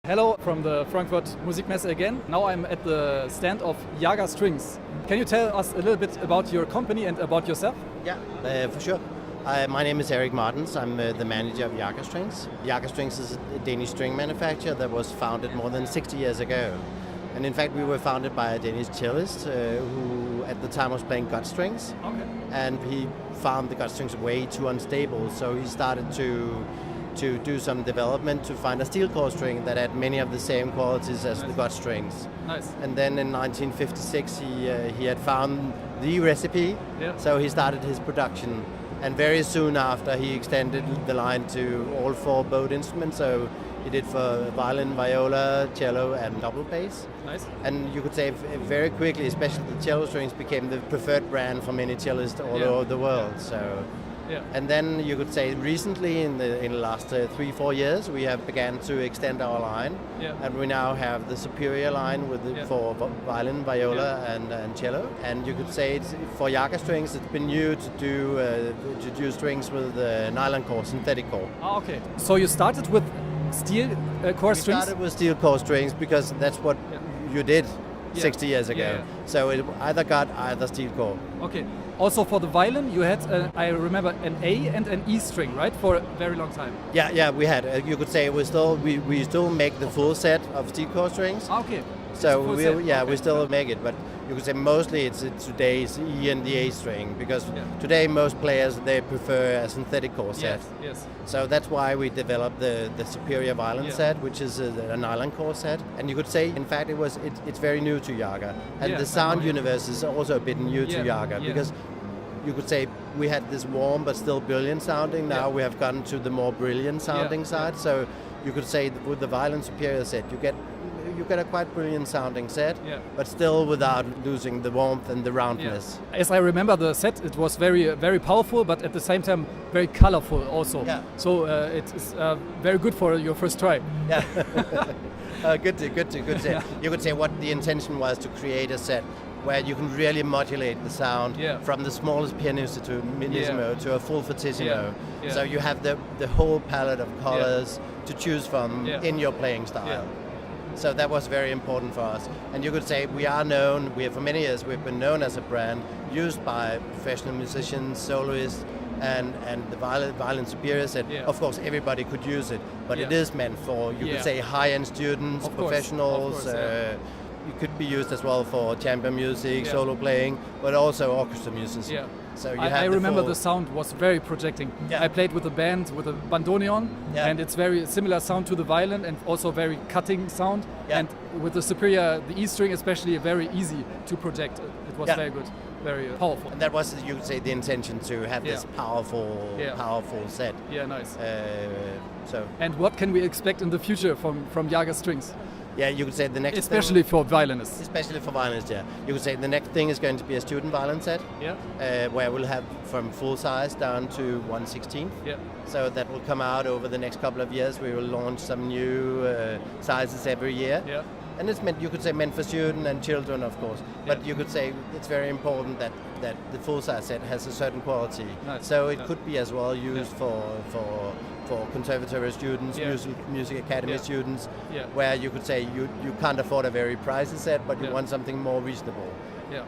Hello from the Frankfurt Musikmesse again. Now I'm at the stand of Jargar Strings. Can you tell us a little bit about your company and about yourself? Yeah, for sure. My name is Erik Martens. I'm the manager of Jargar Strings. Jargar Strings is a Danish string manufacturer that was founded more than 60 years ago. And in fact, we were founded by a Danish cellist who at the time was playing gut strings. Okay. And he found the gut strings way too unstable, so he started to do some development to find a steel core string that had many of the same qualities as the gut strings. Nice. And then in 1956 he had found the recipe, so he started his production. And very soon after he extended the line to all four bowed instruments, so he did for violin, viola, cello and double bass. Nice. And you could say very quickly, especially the cello strings became the preferred brand for many cellists all over the world. So. Yeah. And then you could say recently, in the last 3-4 years, we have began to extend our line, and we now have the Superior line with for violin, viola, and cello. And you could say for Jargar Strings, it's been new to do strings with nylon core, synthetic core. Ah, okay. So you started with steel core strings? We started with steel core strings because that's what you did 60 years ago. So it either got either steel core. Okay. Also for the violin, you had, I remember, an A and an E string, right? For a very long time. Yeah, we had. You could say we still make the full set of steel core strings. Okay. So we still make it, but you could say mostly it's today's E and the A string, because today most players, they prefer a synthetic core set. Yes. So that's why we developed the Superior violin set, which is a nylon core set. And you could say, in fact, it's very new to Jargar, and the sound universe is also a bit new to Jargar, because you could say we had this warm but still brilliant sounding. Now we have gotten to the more brilliant sounding side. So you could say that with the Violin Superior set, you get a quite brilliant sounding set, but still without losing the warmth and the roundness. As I remember the set, it was very, very powerful, but at the same time very colorful also. So it is very good for your first try. Yeah. Good. You could say what the intention was to create a set where you can really modulate the sound from the smallest pianissimo to minissimo to a full fortissimo. So you have the whole palette of colors to choose from in your playing style. So that was very important for us. And you could say for many years we've been known as a brand used by professional musicians, soloists, and the Violin Superior set. Of course, everybody could use it, but it is meant for, you could say, high-end students, professionals. It could be used as well for chamber music, solo playing, but also orchestra music. So I remember the sound was very projecting. I played with a band with a bandoneon, and it's very similar sound to the violin, and also very cutting sound. And with the Superior, the E string especially, very easy to project. It was very good, very powerful. And that was, you could say, the intention to have this powerful set. Yeah, nice. So. And what can we expect in the future from Jargar Strings? Yeah, you could say the next especially for violinists. Especially for violinists, You could say the next thing is going to be a student violin set, where we'll have from full size down to 1/16. So that will come out over the next couple of years. We will launch some new sizes every year. And it's meant for students and children, of course. But you could say it's very important that the full size set has a certain quality. So it could be as well used for conservatory students, music academy students, where you could say you can't afford a very pricey set, but you want something more reasonable.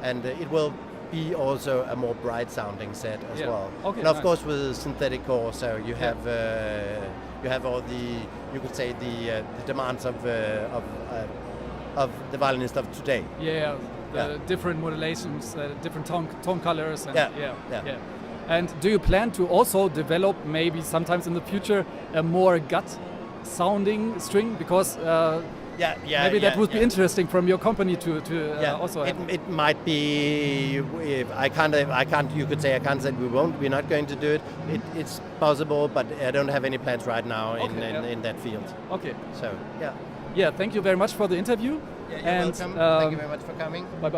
And it will be also a more bright sounding set as well. Okay, and of course with synthetic core, so you have all the demands of the violinist of today. The different modulations, different tone colors. And And do you plan to also develop maybe sometimes in the future a more gut sounding string? Because maybe that would be interesting from your company to also have. It might be. I can't. You could say I can't say we won't. We're not going to do it. It's possible, but I don't have any plans right now in that field. Okay. So Yeah. Thank you very much for the interview. You're welcome. Thank you very much for coming. Bye bye.